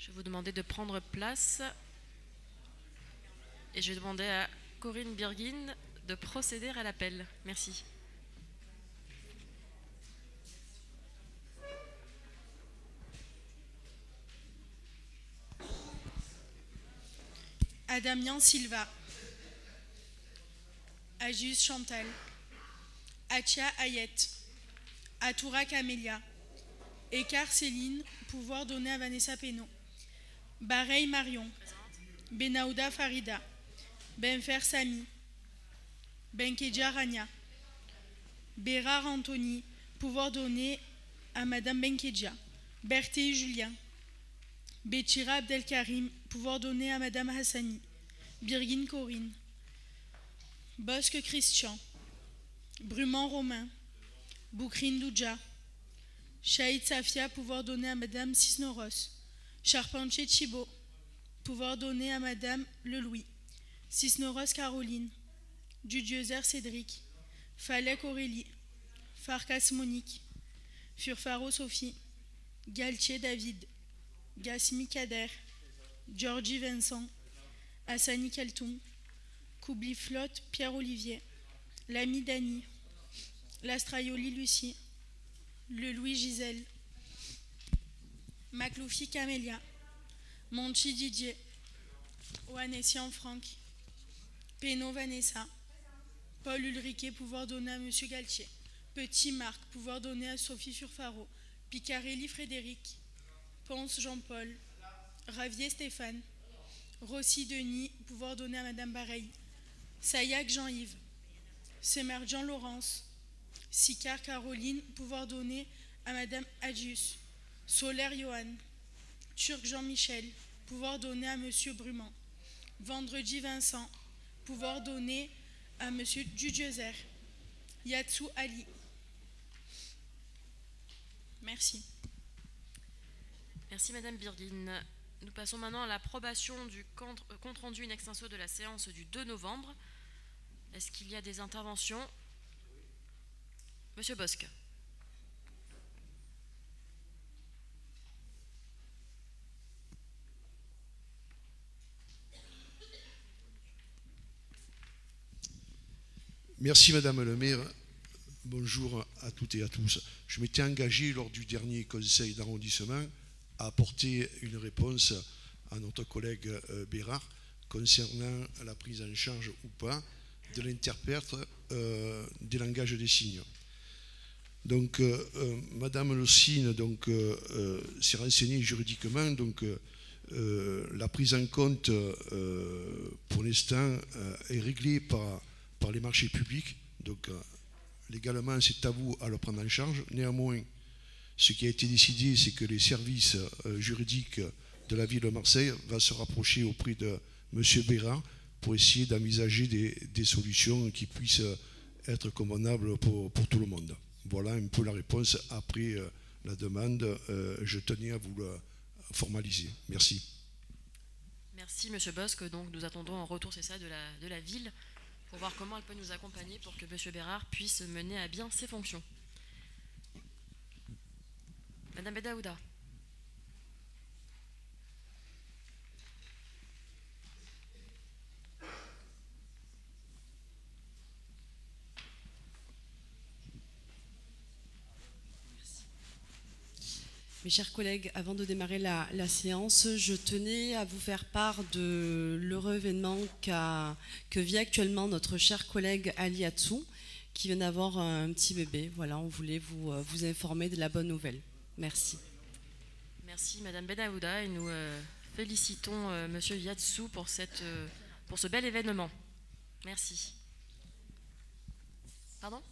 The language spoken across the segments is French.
Je vais vous demander de prendre place et je vais demander à Corinne Birguin de procéder à l'appel. Merci. Adamian Silva, Ajus Chantal, Achia Ayet, Atoura Camélia, Ekar Céline, pouvoir donné à Vanessa Pénaud, Bareil Marion, Benaouda Farida, Benfer Sami, Benkedja Rania, Bérard Anthony, pouvoir donné à Madame Benkedja, Berthé Julien, Béchira Abdelkarim, pouvoir donné à Madame Hassani, Birgin Corinne, Bosque Christian, Brumand Romain, Boukrine Doudja, Chaïd Safia, pouvoir donné à Madame Cisneros, Charpentier Thibault, pouvoir donné à Madame Lelouis, Cisneros Caroline, Dudiezer Cédric, Falek Aurélie, Farkas Monique, Furfaro Sophie, Galtier David, Gasmi Kader, Georgie Vincent, Hassani Keltoum, Koubli Flotte Pierre-Olivier, Lamy Dany, Lastraioli Lucie, Le Louis Gisèle, Macloufi Camélia, Monchi Didier, Oanessian Franck, Pénaud Vanessa, Paul Ulriquet, pouvoir donné à Monsieur Galtier, Petit Marc, pouvoir donné à Sophie Furfaro, Picarelli Frédéric, Ponce Jean-Paul, Ravier Stéphane, Rossi Denis, pouvoir donné à Madame Bareil, Sayac Jean-Yves, Semerjean Laurence, Sicard Caroline, pouvoir donné à Madame Adjus, Solaire Johan, Turc Jean-Michel, pouvoir donné à Monsieur Brumand, Vendredi Vincent, pouvoir donné à Monsieur Dudiezer, Yatsou Ali. Merci. Merci Madame Birguin. Nous passons maintenant à l'approbation du compte-rendu in extenso de la séance du 2 novembre. Est-ce qu'il y a des interventions? Monsieur Bosque. Merci Madame le maire. Bonjour à toutes et à tous. Je m'étais engagé lors du dernier conseil d'arrondissement à apporter une réponse à notre collègue Bérard concernant la prise en charge ou pas de l'interprète des langages des signes. Donc Madame Le Signe s'est renseignée juridiquement, la prise en compte pour l'instant est réglée par les marchés publics, donc légalement c'est à vous à le prendre en charge. Néanmoins, ce qui a été décidé, c'est que les services juridiques de la ville de Marseille vont se rapprocher auprès de M. Bérard pour essayer d'envisager des solutions qui puissent être convenables pour tout le monde. Voilà un peu la réponse. Après la demande, je tenais à vous le formaliser. Merci. Merci Monsieur Bosque. Donc nous attendons un retour, c'est ça, de la ville pour voir comment elle peut nous accompagner pour que Monsieur Bérard puisse mener à bien ses fonctions. Madame Bedaouda. Mes chers collègues, avant de démarrer la séance, je tenais à vous faire part de l'heureux événement que vit actuellement notre cher collègue Ali Atsou, qui vient d'avoir un petit bébé. Voilà, on voulait vous informer de la bonne nouvelle. Merci. Merci Madame Bedaouda et nous félicitons Monsieur Yatsou pour ce bel événement. Merci. Pardon?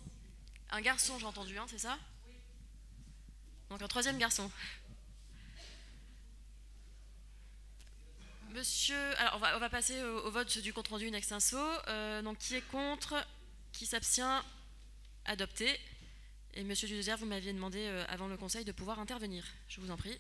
Un garçon, j'ai entendu, hein, c'est ça? Donc un troisième garçon. Monsieur, alors on va passer au vote du compte rendu in extenso. Donc qui est contre? Qui s'abstient? Adopté. Et Monsieur Dudiezer, vous m'aviez demandé avant le conseil de pouvoir intervenir. Je vous en prie.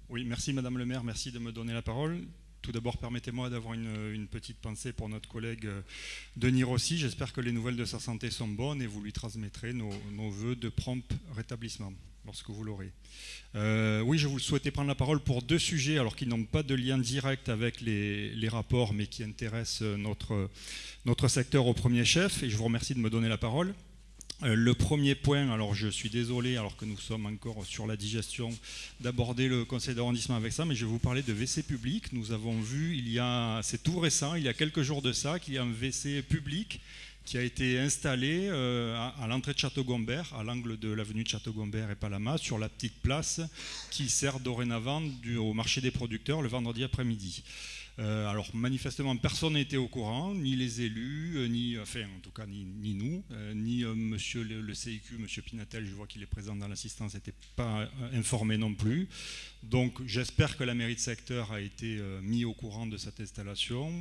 Oui, merci Madame le maire, merci de me donner la parole. Tout d'abord, permettez-moi d'avoir une petite pensée pour notre collègue Denis Rossi. J'espère que les nouvelles de sa santé sont bonnes et vous lui transmettrez nos vœux de prompt rétablissement lorsque vous l'aurez. Oui, je vous souhaitais prendre la parole pour deux sujets, alors qui n'ont pas de lien direct avec les rapports, mais qui intéressent notre secteur au premier chef, et je vous remercie de me donner la parole. Le premier point, alors je suis désolé, alors que nous sommes encore sur la digestion, d'aborder le conseil d'arrondissement avec ça, mais je vais vous parler de WC public. Nous avons vu, c'est tout récent, il y a quelques jours de ça, qu'il y a un WC public qui a été installé à l'entrée de Château-Gombert, à l'angle de l'avenue de Château-Gombert et Palama, sur la petite place qui sert dorénavant au marché des producteurs le vendredi après-midi. Alors manifestement personne n'était au courant, ni les élus, en tout cas ni nous, ni monsieur le CIQ, monsieur Pinatel, je vois qu'il est présent dans l'assistance, n'était pas informé non plus. Donc j'espère que la mairie de secteur a été mis au courant de cette installation,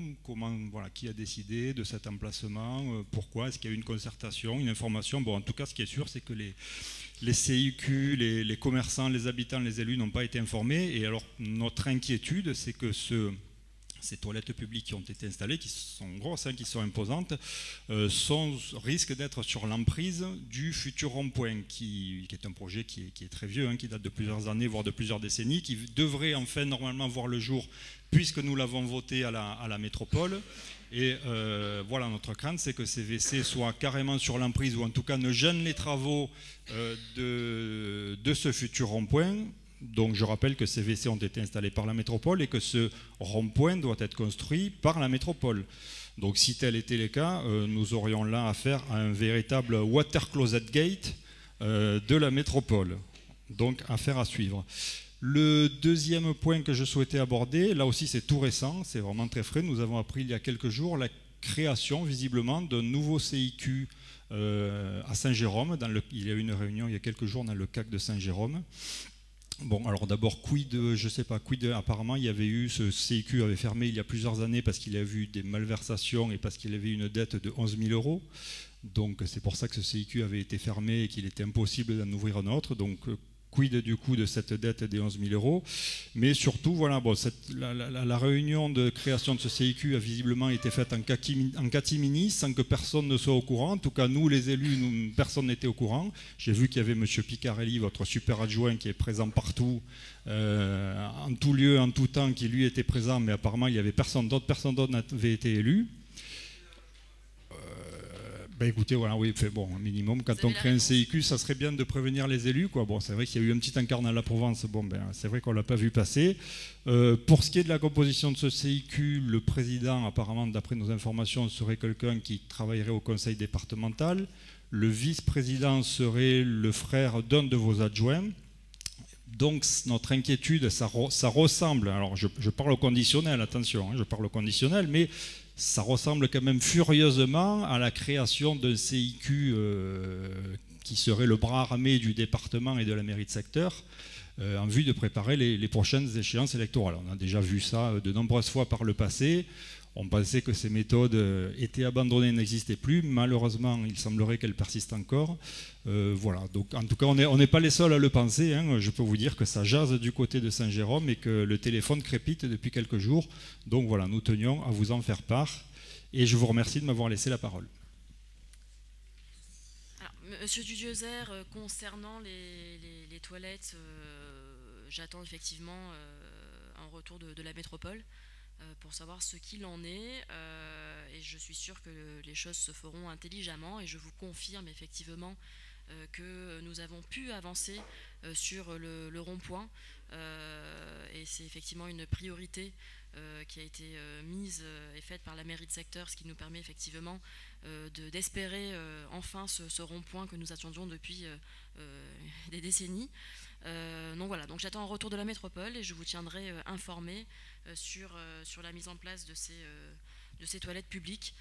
qui a décidé de cet emplacement, pourquoi, est-ce qu'il y a eu une concertation, une information. Bon, en tout cas ce qui est sûr, c'est que les CIQ, les commerçants, les habitants, les élus n'ont pas été informés. Et alors notre inquiétude, c'est que ces toilettes publiques qui ont été installées, qui sont grosses, qui sont imposantes, risquent d'être sur l'emprise du futur rond-point, qui est un projet qui est très vieux, qui date de plusieurs années, voire de plusieurs décennies, qui devrait enfin normalement voir le jour, puisque nous l'avons voté à la métropole. Et voilà, notre crainte, c'est que ces WC soient carrément sur l'emprise, ou en tout cas ne gênent les travaux de ce futur rond-point. Donc je rappelle que ces WC ont été installés par la métropole et que ce rond-point doit être construit par la métropole. Donc si tel était le cas, nous aurions là affaire à un véritable water closet gate de la métropole. Donc affaire à suivre. Le deuxième point que je souhaitais aborder, là aussi c'est tout récent, c'est vraiment très frais. Nous avons appris il y a quelques jours la création visiblement d'un nouveau CIQ à Saint-Jérôme. Il y a eu une réunion il y a quelques jours dans le CAC de Saint-Jérôme. Bon, alors d'abord, apparemment il y avait eu, ce CIQ avait fermé il y a plusieurs années parce qu'il a vu des malversations et parce qu'il avait une dette de 11 000 €. Donc c'est pour ça que ce CIQ avait été fermé et qu'il était impossible d'en ouvrir un autre. Donc quid du coup de cette dette des 11 000 €. Mais surtout, voilà, bon, la réunion de création de ce CIQ a visiblement été faite en catimini, sans que personne ne soit au courant. En tout cas, nous, les élus, personne n'était au courant. J'ai vu qu'il y avait M. Picarelli, votre super adjoint, qui est présent partout, en tout lieu, en tout temps, qui lui était présent, mais apparemment, il y avait personne d'autre n'avait été élu. Écoutez, voilà, oui, bon, un minimum, quand on crée un CIQ, ça serait bien de prévenir les élus, quoi. Bon, c'est vrai qu'il y a eu un petit encart dans la Provence, bon, c'est vrai qu'on ne l'a pas vu passer. Pour ce qui est de la composition de ce CIQ, le président, apparemment, d'après nos informations, serait quelqu'un qui travaillerait au conseil départemental. Le vice-président serait le frère d'un de vos adjoints. Donc notre inquiétude, ça ressemble, alors je parle au conditionnel, attention, je parle au conditionnel, mais ça ressemble quand même furieusement à la création d'un CIQ qui serait le bras armé du département et de la mairie de secteur en vue de préparer les prochaines échéances électorales. On a déjà vu ça de nombreuses fois par le passé. On pensait que ces méthodes étaient abandonnées, n'existaient plus. Malheureusement, il semblerait qu'elles persistent encore. Voilà. Donc, en tout cas, on n'est pas les seuls à le penser. Je peux vous dire que ça jase du côté de Saint-Jérôme et que le téléphone crépite depuis quelques jours. Donc voilà, nous tenions à vous en faire part. Et je vous remercie de m'avoir laissé la parole. Alors, Monsieur Dudiezer, concernant les toilettes, j'attends effectivement un retour de la métropole pour savoir ce qu'il en est, et je suis sûre que les choses se feront intelligemment, et je vous confirme effectivement que nous avons pu avancer sur le rond-point, et c'est effectivement une priorité qui a été mise et faite par la mairie de secteur, ce qui nous permet effectivement d'espérer enfin ce rond-point que nous attendions depuis des décennies. Donc voilà, donc j'attends un retour de la métropole et je vous tiendrai informé sur la mise en place de ces toilettes publiques,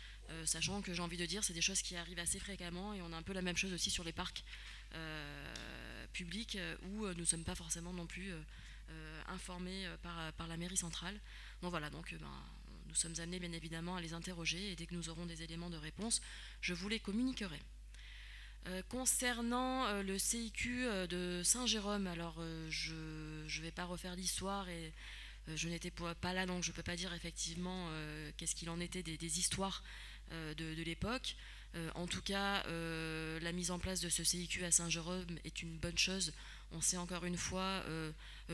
sachant que j'ai envie de dire c'est des choses qui arrivent assez fréquemment, et on a un peu la même chose aussi sur les parcs publics où nous ne sommes pas forcément non plus informés par la mairie centrale. Donc voilà, donc nous sommes amenés bien évidemment à les interroger, et dès que nous aurons des éléments de réponse, je vous les communiquerai. Concernant le CIQ de Saint-Jérôme, alors je ne vais pas refaire l'histoire, et Je n'étais pas là, donc je ne peux pas dire effectivement qu'est-ce qu'il en était des histoires de l'époque. En tout cas, la mise en place de ce CIQ à Saint-Jérôme est une bonne chose. On sait encore une fois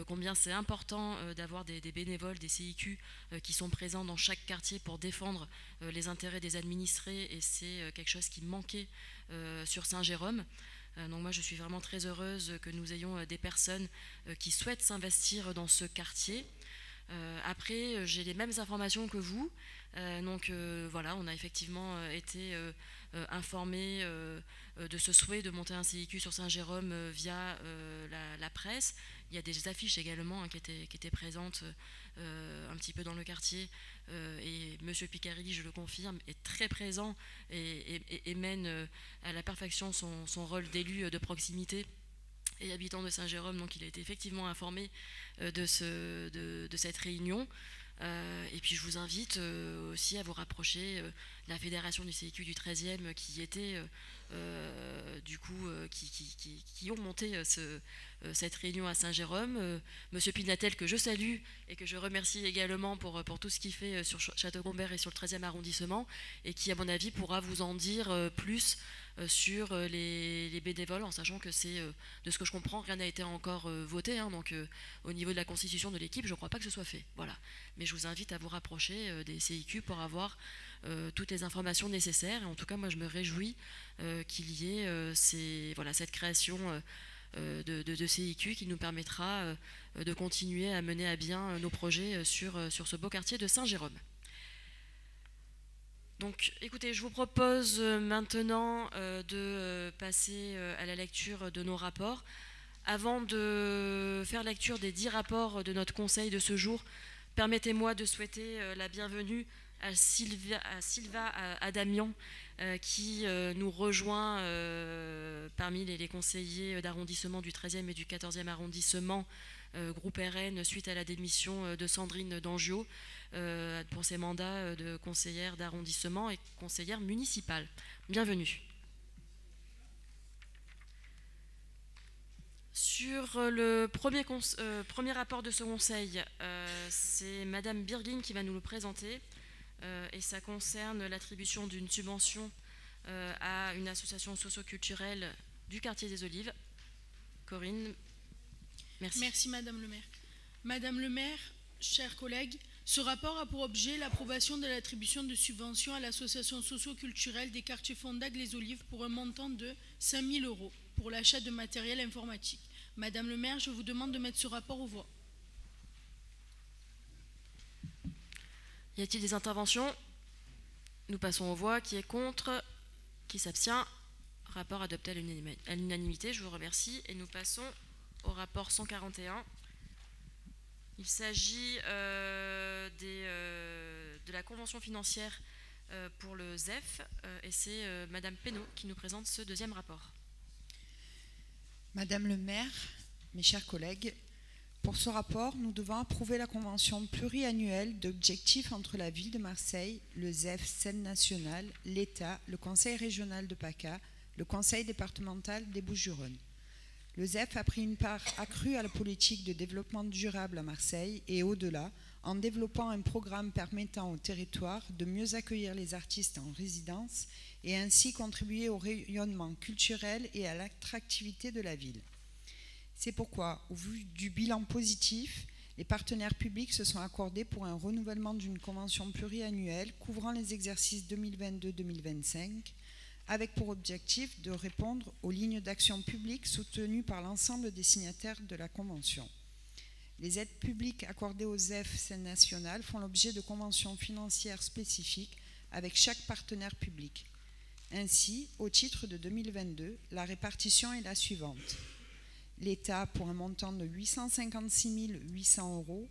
combien c'est important d'avoir des bénévoles, des CIQ qui sont présents dans chaque quartier pour défendre les intérêts des administrés, et c'est quelque chose qui manquait sur Saint-Jérôme. Donc moi je suis vraiment très heureuse que nous ayons des personnes qui souhaitent s'investir dans ce quartier. Après, j'ai les mêmes informations que vous. Donc voilà, on a effectivement été informés de ce souhait de monter un CIQ sur Saint-Jérôme via la presse. Il y a des affiches également qui étaient présentes un petit peu dans le quartier. Et M. Picarelli, je le confirme, est très présent et mène à la perfection son rôle d'élu de proximité et habitant de Saint-Jérôme. Donc il a été effectivement informé de cette réunion. Et puis je vous invite aussi à vous rapprocher de la fédération du CIQ du 13e qui était du coup qui ont monté cette réunion à Saint-Jérôme. Monsieur Pinatel, que je salue et que je remercie également pour tout ce qu'il fait sur Château-Gombert et sur le 13e arrondissement, et qui à mon avis pourra vous en dire plus sur les bénévoles, en sachant que c'est, de ce que je comprends, rien n'a été encore voté, hein, donc au niveau de la constitution de l'équipe, je ne crois pas que ce soit fait. Voilà. Mais je vous invite à vous rapprocher des CIQ pour avoir toutes les informations nécessaires. Et en tout cas, moi, je me réjouis qu'il y ait cette création de CIQ qui nous permettra de continuer à mener à bien nos projets sur ce beau quartier de Saint-Jérôme. Donc écoutez, je vous propose maintenant de passer à la lecture de nos rapports. Avant de faire lecture des 10 rapports de notre conseil de ce jour, permettez-moi de souhaiter la bienvenue à Sylva Adamian, qui nous rejoint parmi les conseillers d'arrondissement du 13e et du 14e arrondissement, groupe RN, suite à la démission de Sandrine Dangiot pour ses mandats de conseillère d'arrondissement et conseillère municipale. Bienvenue. Sur le premier rapport de ce conseil, c'est Madame Birgin qui va nous le présenter, et ça concerne l'attribution d'une subvention à une association socio-culturelle du quartier des Olives. Corinne, merci. Merci Madame le maire. Madame le maire, chers collègues, ce rapport a pour objet l'approbation de l'attribution de subventions à l'association socio-culturelle des quartiers Fondac les Olives pour un montant de 5 000 € pour l'achat de matériel informatique. Madame le maire, je vous demande de mettre ce rapport aux voix. Y a-t-il des interventions? Nous passons aux voix. Qui est contre? Qui s'abstient? Rapport adopté à l'unanimité, je vous remercie. Et nous passons au rapport 141. Il s'agit de la convention financière pour le ZEF, et c'est Madame Pénaud qui nous présente ce deuxième rapport. Madame le maire, mes chers collègues, pour ce rapport, nous devons approuver la convention pluriannuelle d'objectifs entre la ville de Marseille, le ZEF, Scène nationale, l'État, le Conseil régional de PACA, le Conseil départemental des Bouches-du-Rhône. Le ZEF a pris une part accrue à la politique de développement durable à Marseille et au-delà, en développant un programme permettant au territoire de mieux accueillir les artistes en résidence et ainsi contribuer au rayonnement culturel et à l'attractivité de la ville. C'est pourquoi, au vu du bilan positif, les partenaires publics se sont accordés pour un renouvellement d'une convention pluriannuelle couvrant les exercices 2022-2025, avec pour objectif de répondre aux lignes d'action publique soutenues par l'ensemble des signataires de la Convention. Les aides publiques accordées aux ZEF Scène nationale font l'objet de conventions financières spécifiques avec chaque partenaire public. Ainsi, au titre de 2022, la répartition est la suivante. L'État pour un montant de 856 800 €,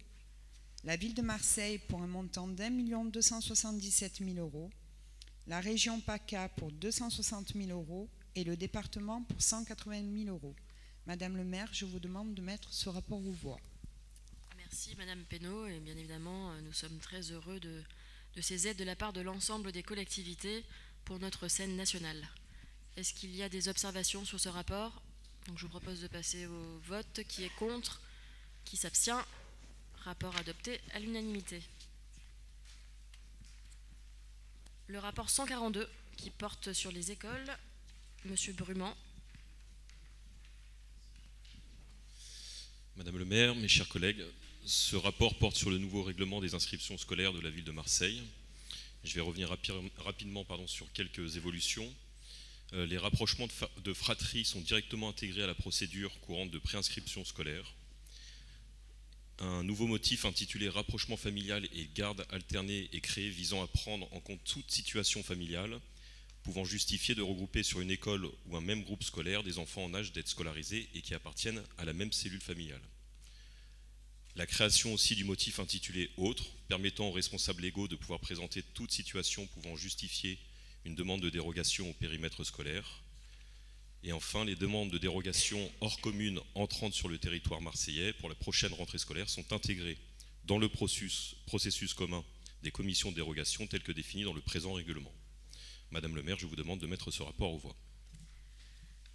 la Ville de Marseille pour un montant d'1 277 000 €, la région PACA pour 260 000 € et le département pour 180 000 €. Madame le maire, je vous demande de mettre ce rapport aux voix. Merci Madame Pénaud, et bien évidemment nous sommes très heureux de ces aides de la part de l'ensemble des collectivités pour notre scène nationale. Est-ce qu'il y a des observations sur ce rapport? Donc je vous propose de passer au vote. Qui est contre? Qui s'abstient? Rapport adopté à l'unanimité. Le rapport 142 qui porte sur les écoles, Monsieur Brumand. Madame le maire, mes chers collègues, ce rapport porte sur le nouveau règlement des inscriptions scolaires de la ville de Marseille. Je vais revenir rapidement sur quelques évolutions. Les rapprochements de fratries sont directement intégrés à la procédure courante de préinscription scolaire. Un nouveau motif intitulé « Rapprochement familial et garde alternée » est créé, visant à prendre en compte toute situation familiale pouvant justifier de regrouper sur une école ou un même groupe scolaire des enfants en âge d'être scolarisés et qui appartiennent à la même cellule familiale. La création aussi du motif intitulé « Autres », permettant aux responsables légaux de pouvoir présenter toute situation pouvant justifier une demande de dérogation au périmètre scolaire. Et enfin, les demandes de dérogation hors commune entrantes sur le territoire marseillais pour la prochaine rentrée scolaire sont intégrées dans le processus commun des commissions de dérogation tel que défini dans le présent règlement. Madame le maire, je vous demande de mettre ce rapport aux voix.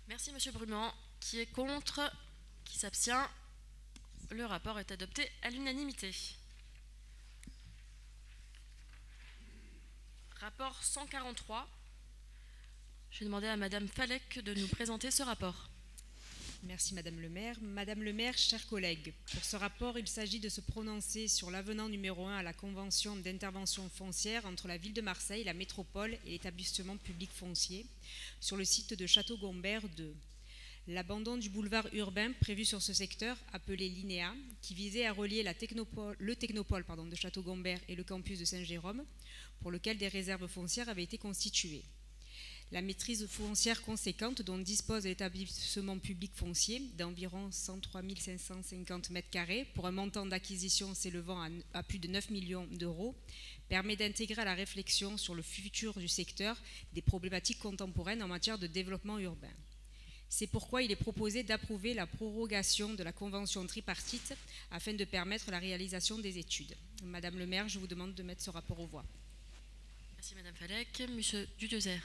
Merci Monsieur Brumand. Qui est contre? Qui s'abstient? Le rapport est adopté à l'unanimité. Rapport 143. Je vais demander à Madame Falek de nous présenter ce rapport. Merci Madame le maire. Madame le maire, chers collègues, pour ce rapport, il s'agit de se prononcer sur l'avenant numéro 1 à la convention d'intervention foncière entre la ville de Marseille, la métropole et l'établissement public foncier sur le site de Château-Gombert 2. L'abandon du boulevard urbain prévu sur ce secteur, appelé Linéa, qui visait à relier le technopole de Château-Gombert et le campus de Saint-Jérôme, pour lequel des réserves foncières avaient été constituées. La maîtrise foncière conséquente dont dispose l'établissement public foncier d'environ 103 550 m² pour un montant d'acquisition s'élevant à plus de 9 millions d'euros permet d'intégrer à la réflexion sur le futur du secteur des problématiques contemporaines en matière de développement urbain. C'est pourquoi il est proposé d'approuver la prorogation de la convention tripartite afin de permettre la réalisation des études. Madame le maire, je vous demande de mettre ce rapport aux voix. Merci Madame Falek. Monsieur Dudeuzer.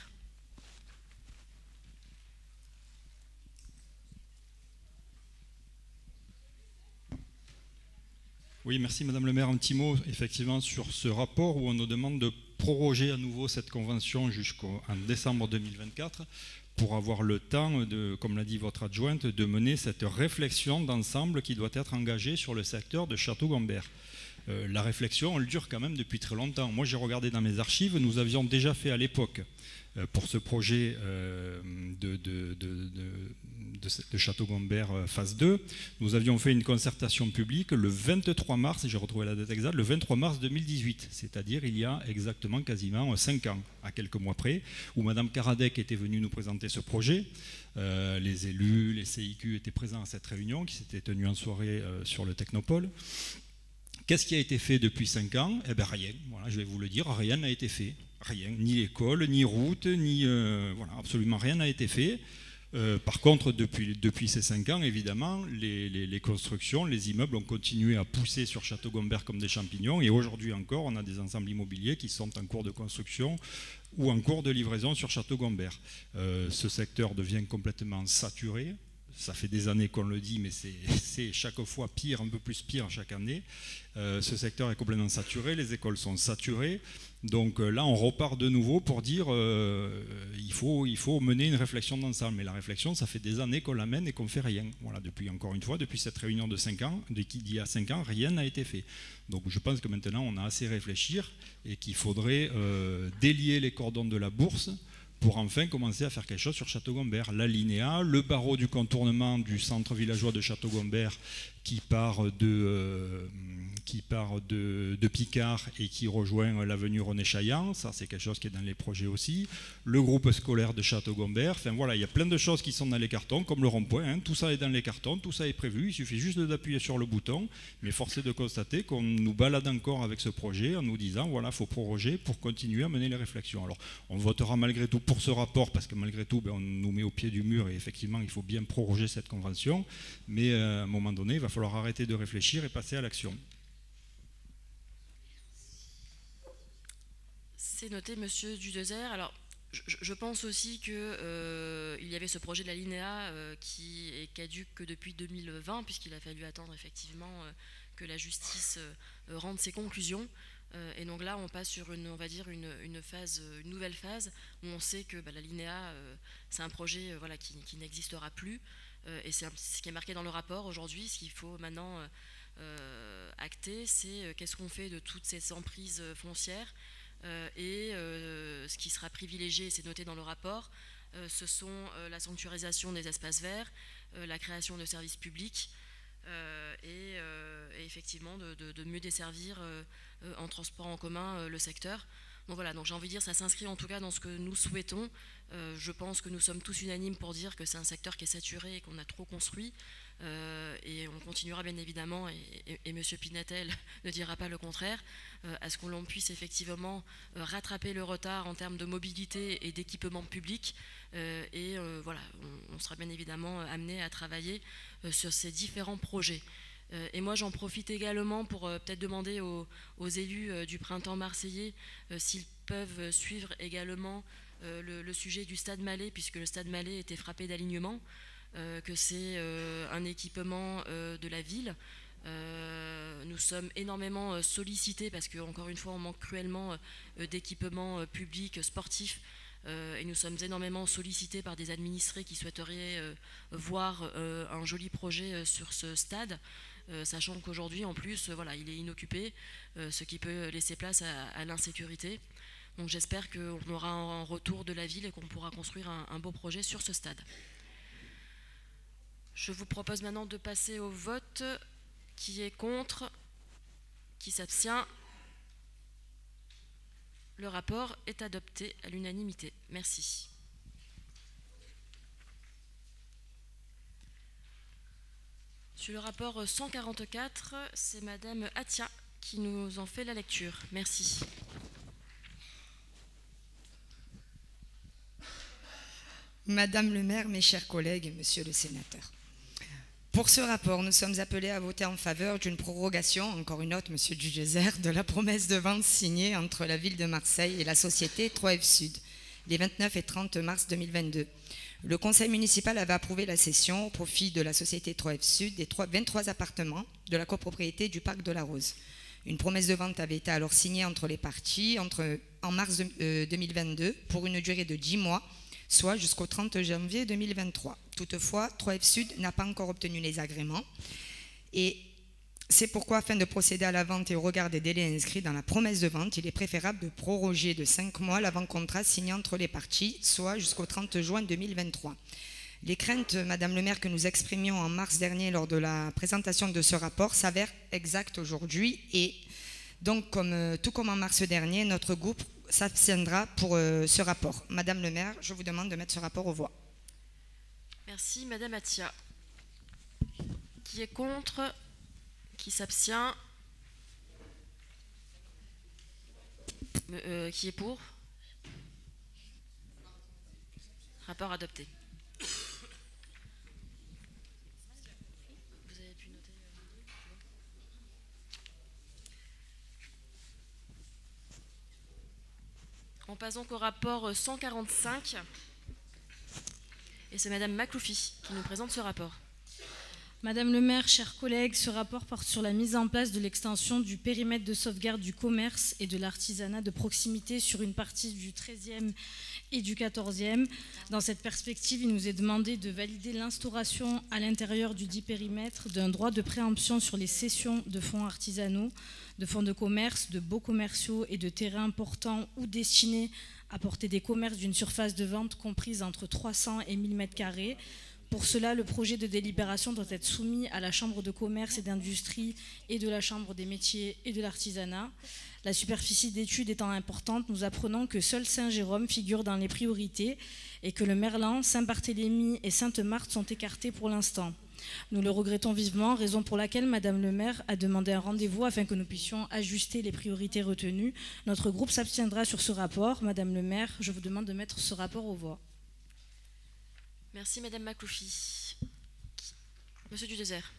Oui, merci Madame le maire. Un petit mot effectivement sur ce rapport où on nous demande de proroger à nouveau cette convention jusqu'en décembre 2024 pour avoir le temps, comme l'a dit votre adjointe, de mener cette réflexion d'ensemble qui doit être engagée sur le secteur de Château-Gombert. La réflexion, elle dure quand même depuis très longtemps. Moi, j'ai regardé dans mes archives, nous avions déjà fait à l'époque, pour ce projet de Château-Gombert phase 2, nous avions fait une concertation publique le 23 mars, j'ai retrouvé la date exacte, le 23 mars 2018, c'est-à-dire il y a exactement quasiment 5 ans, à quelques mois près, où Madame Karadec était venue nous présenter ce projet. Les élus, les CIQ étaient présents à cette réunion qui s'était tenue en soirée sur le Technopole. Qu'est-ce qui a été fait depuis 5 ans? Eh bien rien, voilà, je vais vous le dire, rien n'a été fait. Rien, ni l'école, ni route, ni voilà, absolument rien n'a été fait. Par contre, depuis ces 5 ans, évidemment, les constructions, les immeubles ont continué à pousser sur Château-Gombert comme des champignons. Et aujourd'hui encore, on a des ensembles immobiliers qui sont en cours de construction ou en cours de livraison sur Château-Gombert. Ce secteur devient complètement saturé. Ça fait des années qu'on le dit, mais c'est chaque fois pire, un peu plus pire chaque année. Ce secteur est complètement saturé, les écoles sont saturées. Donc là, on repart de nouveau pour dire il faut mener une réflexion d'ensemble. Mais la réflexion, ça fait des années qu'on la mène et qu'on ne fait rien. Voilà, depuis cette réunion de 5 ans, d'il y a 5 ans, rien n'a été fait. Donc je pense que maintenant, on a assez réfléchir et qu'il faudrait délier les cordons de la bourse pour enfin commencer à faire quelque chose sur Château-Gombert. La Linéa, le barreau du contournement du centre villageois de Château-Gombert qui part de Picard et qui rejoint l'avenue René-Chaillan, ça c'est quelque chose qui est dans les projets aussi. Le groupe scolaire de Château-Gombert, enfin voilà, il y a plein de choses qui sont dans les cartons, comme le rond-point, hein, tout ça est dans les cartons, tout ça est prévu, il suffit juste d'appuyer sur le bouton, mais force est de constater qu'on nous balade encore avec ce projet en nous disant, voilà, il faut proroger pour continuer à mener les réflexions. Alors, on votera malgré tout pour ce rapport, parce que malgré tout, on nous met au pied du mur, et effectivement, il faut bien proroger cette convention, mais à un moment donné, il va falloir arrêter de réfléchir et passer à l'action. C'est noté, Monsieur Dudeuzer. Alors, je pense aussi qu'il y avait ce projet de la Linéa qui est caduc que depuis 2020, puisqu'il a fallu attendre effectivement que la justice rende ses conclusions. Et donc là, on passe sur une nouvelle phase où on sait que l'alinéa, c'est un projet qui n'existera plus. Et c'est ce qui est marqué dans le rapport aujourd'hui. Ce qu'il faut maintenant acter, c'est qu'est-ce qu'on fait de toutes ces emprises foncières. Et ce qui sera privilégié, c'est noté dans le rapport, ce sont la sanctuarisation des espaces verts, la création de services publics, et effectivement de mieux desservir en transport en commun le secteur. Donc voilà, donc j'ai envie de dire, ça s'inscrit en tout cas dans ce que nous souhaitons. Je pense que nous sommes tous unanimes pour dire que c'est un secteur qui est saturé et qu'on a trop construit. Et on continuera bien évidemment, et M. Pinatel ne dira pas le contraire, à ce que l'on puisse effectivement rattraper le retard en termes de mobilité et d'équipement public. Voilà, on sera bien évidemment amené à travailler sur ces différents projets. Et moi j'en profite également pour peut-être demander aux élus du printemps marseillais s'ils peuvent suivre également le sujet du stade Mallet, puisque le stade Mallet était frappé d'alignement, que c'est un équipement de la ville. Nous sommes énormément sollicités parce qu'encore une fois on manque cruellement d'équipements publics sportifs. Et nous sommes énormément sollicités par des administrés qui souhaiteraient voir un joli projet sur ce stade, sachant qu'aujourd'hui en plus il est inoccupé, ce qui peut laisser place à l'insécurité. Donc j'espère qu'on aura un retour de la ville et qu'on pourra construire un beau projet sur ce stade. Je vous propose maintenant de passer au vote. Qui est contre? Qui s'abstient? Le rapport est adopté à l'unanimité. Merci. Sur le rapport 144, c'est Madame Atia qui nous en fait la lecture. Merci. Madame le maire, mes chers collègues, monsieur le sénateur. Pour ce rapport, nous sommes appelés à voter en faveur d'une prorogation, encore une autre, monsieur Dugezer, de la promesse de vente signée entre la ville de Marseille et la société 3F Sud, les 29 et 30 mars 2022. Le conseil municipal avait approuvé la cession au profit de la société 3F Sud des 23 appartements de la copropriété du Parc de la Rose. Une promesse de vente avait été alors signée entre les parties en mars 2022 pour une durée de 10 mois, soit jusqu'au 30 janvier 2023. Toutefois, 3F Sud n'a pas encore obtenu les agréments et c'est pourquoi, afin de procéder à la vente et au regard des délais inscrits dans la promesse de vente, il est préférable de proroger de 5 mois l'avant-contrat signé entre les parties, soit jusqu'au 30 juin 2023. Les craintes, Madame le maire, que nous exprimions en mars dernier lors de la présentation de ce rapport s'avèrent exactes aujourd'hui et donc, tout comme en mars dernier, notre groupe s'abstiendra pour ce rapport. Madame le maire, je vous demande de mettre ce rapport aux voix. Merci, Madame Atia. Qui est contre? Qui s'abstient? Qui est pour? Rapport adopté. Vous avez pu noter On passe donc au rapport 145. Et c'est Madame Makloufi qui nous présente ce rapport. Madame le maire, chers collègues, ce rapport porte sur la mise en place de l'extension du périmètre de sauvegarde du commerce et de l'artisanat de proximité sur une partie du 13e et du 14e. Dans cette perspective, il nous est demandé de valider l'instauration à l'intérieur du dit périmètre d'un droit de préemption sur les cessions de fonds artisanaux, de fonds de commerce, de baux commerciaux et de terrains importants ou destinés à porter des commerces d'une surface de vente comprise entre 300 et 1000 m². Pour cela, le projet de délibération doit être soumis à la Chambre de commerce et d'industrie et de la Chambre des métiers et de l'artisanat. La superficie d'étude étant importante, nous apprenons que seul Saint-Jérôme figure dans les priorités et que le Merlan, Saint-Barthélemy et Sainte-Marthe sont écartés pour l'instant. Nous le regrettons vivement, raison pour laquelle Madame le maire a demandé un rendez-vous afin que nous puissions ajuster les priorités retenues. Notre groupe s'abstiendra sur ce rapport. Madame le maire, je vous demande de mettre ce rapport aux voix. Merci Madame Makloufi. Monsieur Dugezer.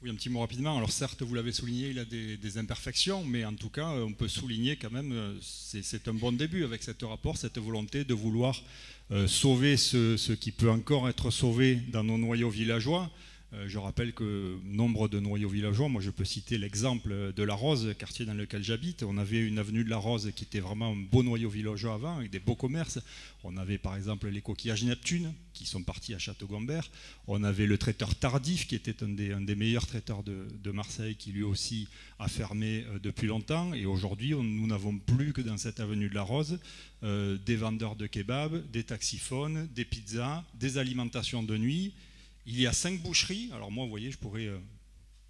Oui, un petit mot rapidement. Alors certes, vous l'avez souligné, il a des imperfections, mais en tout cas, on peut souligner quand même, c'est un bon début avec ce rapport, cette volonté de vouloir sauver ce qui peut encore être sauvé dans nos noyaux villageois. Je rappelle que nombre de noyaux villageois, moi je peux citer l'exemple de La Rose, quartier dans lequel j'habite. On avait une avenue de La Rose qui était vraiment un beau noyau villageois avant, avec des beaux commerces. On avait par exemple les coquillages Neptune, qui sont partis à Château-Gombert. On avait le traiteur Tardif, qui était un des meilleurs traiteurs de Marseille, qui lui aussi a fermé depuis longtemps. Et aujourd'hui, nous n'avons plus que dans cette avenue de La Rose des vendeurs de kebab, des taxiphones, des pizzas, des alimentations de nuit. Il y a 5 boucheries. Alors moi, vous voyez, je pourrais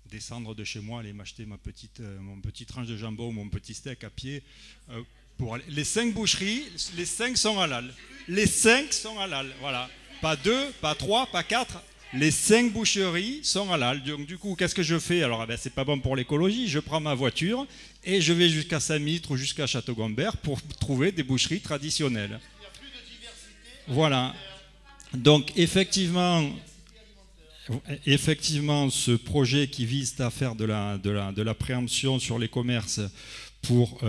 descendre de chez moi, aller m'acheter mon petit tranche de jambon, mon petit steak à pied. Pour aller. Les 5 boucheries, les 5 sont halal. Les 5 sont halal, voilà. Pas 2, pas 3, pas 4. Les 5 boucheries sont halal. Donc du coup, qu'est-ce que je fais? Alors, c'est pas bon pour l'écologie. Je prends ma voiture et je vais jusqu'à Saint-Mitre ou jusqu'à Château-Gombert pour trouver des boucheries traditionnelles. Voilà. Donc effectivement, ce projet qui vise à faire de la préemption sur les commerces pour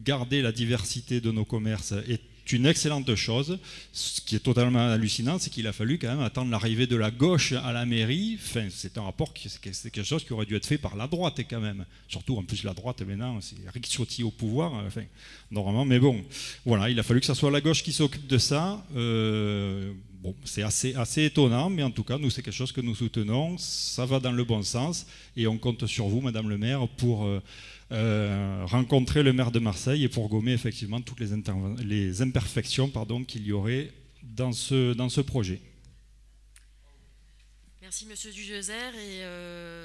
garder la diversité de nos commerces est une excellente chose. Ce qui est totalement hallucinant, c'est qu'il a fallu quand même attendre l'arrivée de la gauche à la mairie. Enfin, c'est un rapport, c'est quelque chose qui aurait dû être fait par la droite quand même. Surtout, en plus, la droite, maintenant, c'est Rick Ciotti au pouvoir. Enfin, normalement, mais bon, voilà, il a fallu que ce soit la gauche qui s'occupe de ça. Bon, c'est assez étonnant, mais en tout cas, nous, c'est quelque chose que nous soutenons. Ça va dans le bon sens et on compte sur vous, Madame le maire, pour rencontrer le maire de Marseille et pour gommer effectivement toutes les imperfections qu'il y aurait dans ce projet. Merci Monsieur Dugezer, et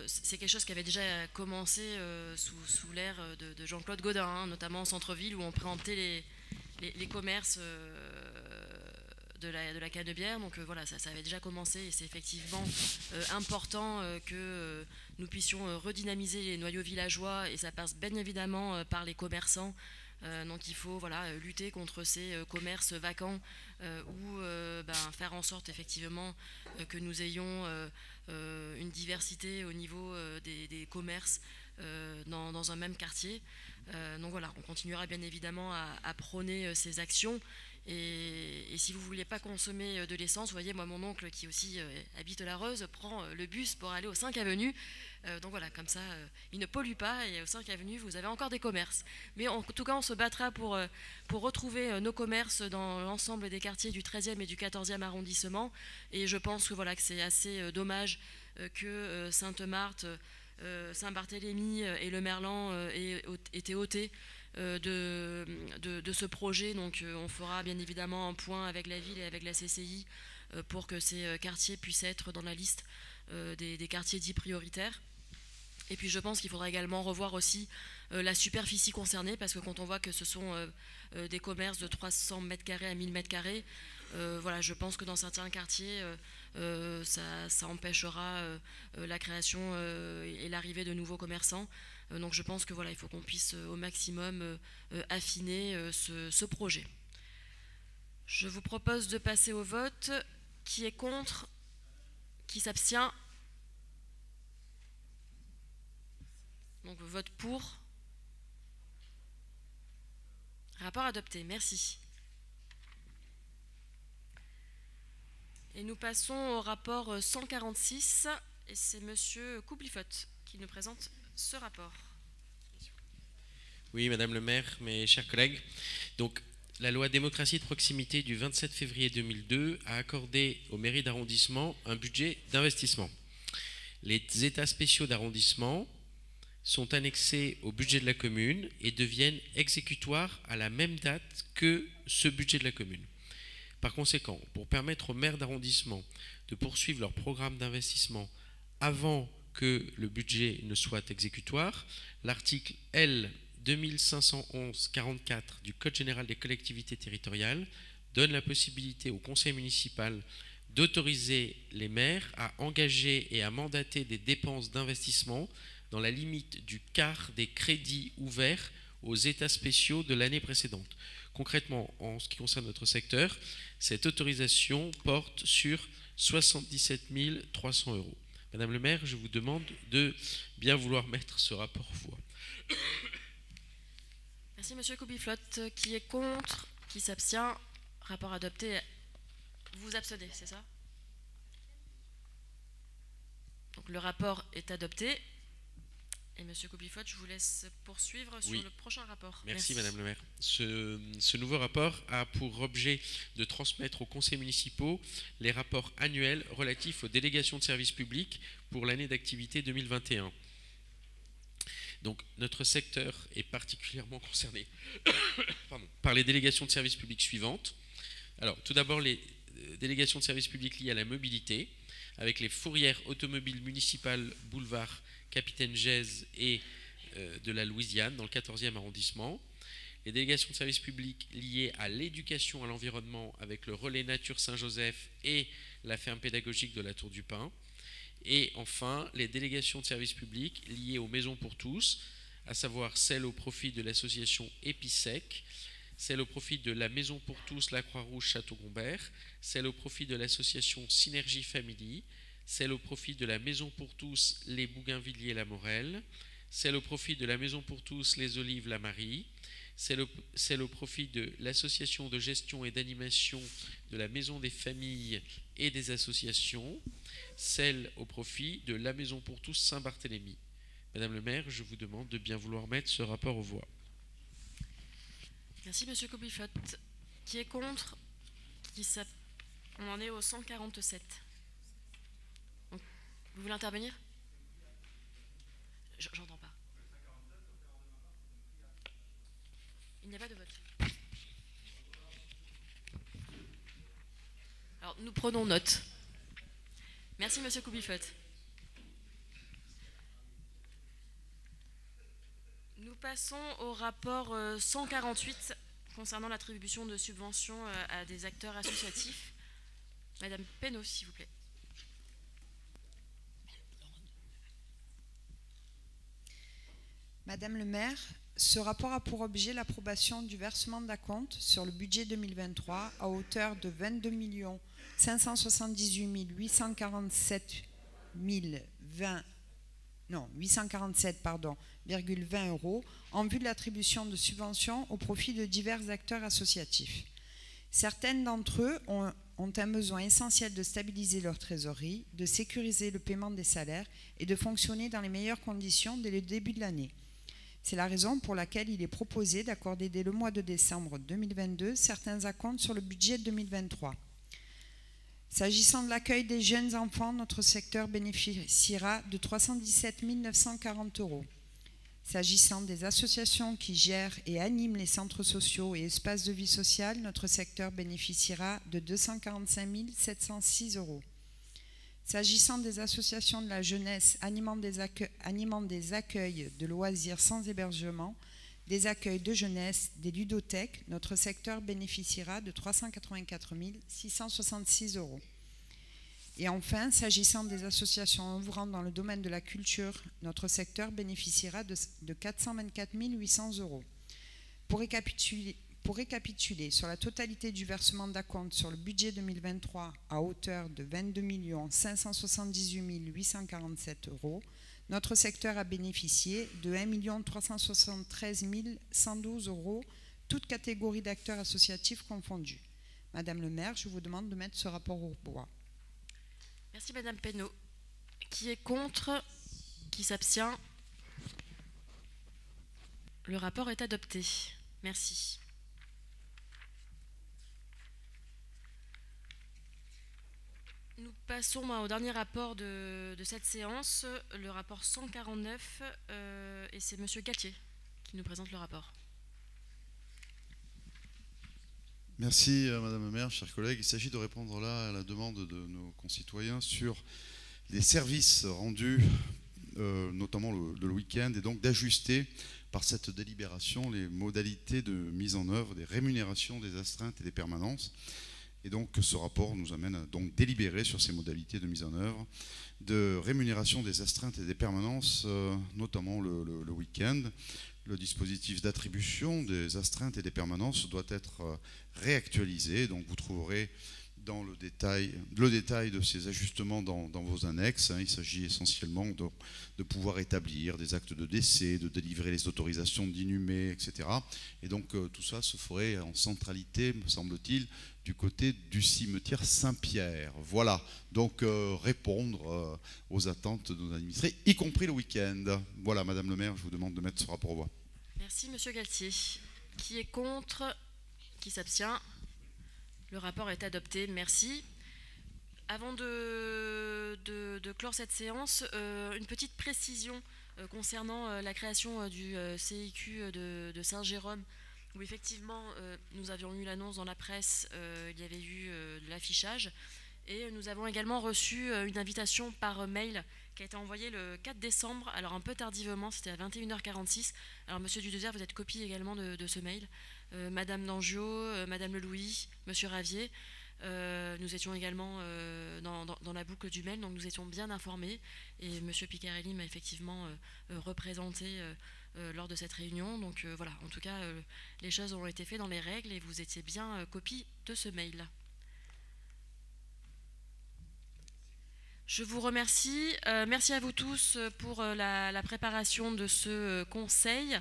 c'est quelque chose qui avait déjà commencé sous l'ère de Jean-Claude Gaudin, hein, notamment au centre-ville où on préemptait les commerces de la Canebière. Donc voilà, ça avait déjà commencé et c'est effectivement important que nous puissions redynamiser les noyaux villageois, et ça passe bien évidemment par les commerçants. Donc il faut lutter contre ces commerces vacants ou faire en sorte effectivement que nous ayons une diversité au niveau des commerces dans un même quartier. Donc voilà, on continuera bien évidemment à prôner ces actions. Et si vous ne vouliez pas consommer de l'essence, vous voyez, moi, mon oncle qui aussi habite la Reuse prend le bus pour aller aux 5 avenues. Donc voilà, comme ça, il ne pollue pas, et aux 5 avenues, vous avez encore des commerces. Mais en tout cas, on se battra pour retrouver nos commerces dans l'ensemble des quartiers du 13e et du 14e arrondissement. Et je pense que c'est assez dommage que Sainte-Marthe, Saint-Barthélemy et le Merlan aient été ôtés de ce projet. Donc on fera bien évidemment un point avec la ville et avec la CCI pour que ces quartiers puissent être dans la liste des quartiers dits prioritaires. Et puis je pense qu'il faudra également revoir aussi la superficie concernée, parce que quand on voit que ce sont des commerces de 300 m² à 1000 m², voilà, je pense que dans certains quartiers ça empêchera la création et l'arrivée de nouveaux commerçants. Donc je pense que voilà, il faut qu'on puisse au maximum affiner ce projet. Je vous propose de passer au vote. Qui est contre? Qui s'abstient? Donc vote pour. Rapport adopté, merci. Et nous passons au rapport 146, et c'est Monsieur Coublifotte qui nous présente ce rapport. Oui, Madame le maire, mes chers collègues. Donc, la loi démocratie de proximité du 27 février 2002 a accordé aux mairies d'arrondissement un budget d'investissement. Les états spéciaux d'arrondissement sont annexés au budget de la commune et deviennent exécutoires à la même date que ce budget de la commune. Par conséquent, pour permettre aux maires d'arrondissement de poursuivre leur programme d'investissement avant que le budget ne soit exécutoire, l'article L 2511-44 du Code général des collectivités territoriales donne la possibilité au conseil municipal d'autoriser les maires à engager et à mandater des dépenses d'investissement dans la limite du quart des crédits ouverts aux états spéciaux de l'année précédente. Concrètement, en ce qui concerne notre secteur, cette autorisation porte sur 77 300 €. Madame le maire, je vous demande de bien vouloir mettre ce rapport au voie. Merci Monsieur Koubiflotte. Qui est contre? Qui s'abstient? Rapport adopté. Vous vous abstenez, c'est ça? Donc le rapport est adopté. Et Monsieur Koubiflotte, je vous laisse poursuivre sur le prochain rapport. Merci Madame le maire. Ce nouveau rapport a pour objet de transmettre aux conseils municipaux les rapports annuels relatifs aux délégations de services publics pour l'année d'activité 2021. Donc notre secteur est particulièrement concerné par les délégations de services publics suivantes. Alors tout d'abord les délégations de services publics liées à la mobilité, avec les fourrières automobiles municipales boulevard Capitaine Gèze et de la Louisiane dans le 14e arrondissement. Les délégations de services publics liées à l'éducation à l'environnement avec le relais nature Saint-Joseph et la ferme pédagogique de la Tour du Pin. Et enfin, les délégations de services publics liées aux maisons pour tous, à savoir celle au profit de l'association Épissec, celle au profit de la Maison pour tous, la Croix-Rouge Château-Gombert, celle au profit de l'association Synergie Family, celle au profit de la Maison pour tous, les Bougainvilliers La Morelle, celle au profit de la Maison pour tous, les Olives La Marie, celle au profit de l'association de gestion et d'animation de la Maison des familles et des associations, celle au profit de la Maison pour tous Saint-Barthélemy. Madame le maire, je vous demande de bien vouloir mettre ce rapport aux voix. Merci Monsieur Koubiflotte. Qui est contre? On en est au 147. Donc, vous voulez intervenir? J'entends pas. Il n'y a pas de vote. Alors nous prenons note. Merci Monsieur Koubiflotte. Nous passons au rapport 148 concernant l'attribution de subventions à des acteurs associatifs. Madame Penaud, s'il vous plaît. Madame le maire, ce rapport a pour objet l'approbation du versement d'acompte sur le budget 2023 à hauteur de 22 578 847 847,20 € en vue de l'attribution de subventions au profit de divers acteurs associatifs. Certaines d'entre eux ont un besoin essentiel de stabiliser leur trésorerie, de sécuriser le paiement des salaires et de fonctionner dans les meilleures conditions dès le début de l'année. C'est la raison pour laquelle il est proposé d'accorder dès le mois de décembre 2022 certains acomptes sur le budget 2023. S'agissant de l'accueil des jeunes enfants, notre secteur bénéficiera de 317 940 €. S'agissant des associations qui gèrent et animent les centres sociaux et espaces de vie sociale, notre secteur bénéficiera de 245 706 €. S'agissant des associations de la jeunesse animant des accueils de loisirs sans hébergement, des accueils de jeunesse, des ludothèques, notre secteur bénéficiera de 384 666 €. Et enfin, s'agissant des associations œuvrant dans le domaine de la culture, notre secteur bénéficiera de 424 800 €. Pour récapituler, sur la totalité du versement d'acompte sur le budget 2023 à hauteur de 22 578 847 €, notre secteur a bénéficié de 1 373 112 €, toutes catégories d'acteurs associatifs confondus. Madame le maire, je vous demande de mettre ce rapport au voix. Merci Madame Penaud. Qui est contre? Qui s'abstient? Le rapport est adopté. Merci. Nous passons au dernier rapport de cette séance, le rapport 149, et c'est Monsieur Galtier qui nous présente le rapport. Merci Madame la maire, chers collègues. Il s'agit de répondre là à la demande de nos concitoyens sur les services rendus, notamment le week-end, et donc d'ajuster par cette délibération les modalités de mise en œuvre des rémunérations des astreintes et des permanences. Et donc ce rapport nous amène à donc délibérer sur ces modalités de mise en œuvre de rémunération des astreintes et des permanences, notamment le week-end. Le dispositif d'attribution des astreintes et des permanences doit être réactualisé. Donc vous trouverez dans le détail de ces ajustements dans vos annexes. Il s'agit essentiellement de pouvoir établir des actes de décès, de délivrer les autorisations d'inhumer, etc. Et donc tout ça se ferait en centralité, me semble-t-il, du côté du cimetière Saint-Pierre. Voilà, donc répondre aux attentes de nos administrés, y compris le week-end. Voilà, Madame le maire, je vous demande de mettre ce rapport au voie. Merci, Monsieur Galtier. Qui est contre? Qui s'abstient? Le rapport est adopté, merci. Avant de clore cette séance, une petite précision concernant la création du CIQ de Saint-Jérôme, où effectivement nous avions eu l'annonce dans la presse, il y avait eu de l'affichage, et nous avons également reçu une invitation par mail qui a été envoyée le 4 décembre, alors un peu tardivement, c'était à 21h46. Alors Monsieur Dudezert, vous êtes copie également de ce mail. Madame Dangiot, Madame Lelouis, Monsieur Ravier, nous étions également dans la boucle du mail, donc nous étions bien informés, et Monsieur Picarelli m'a effectivement représenté lors de cette réunion. Donc voilà, en tout cas, les choses ont été faites dans les règles et vous étiez bien copie de ce mail. Je vous remercie. Merci à vous tous pour la préparation de ce conseil.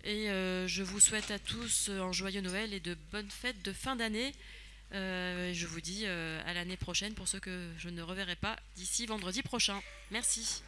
Et je vous souhaite à tous un joyeux Noël et de bonnes fêtes de fin d'année. Je vous dis à l'année prochaine pour ceux que je ne reverrai pas d'ici vendredi prochain. Merci.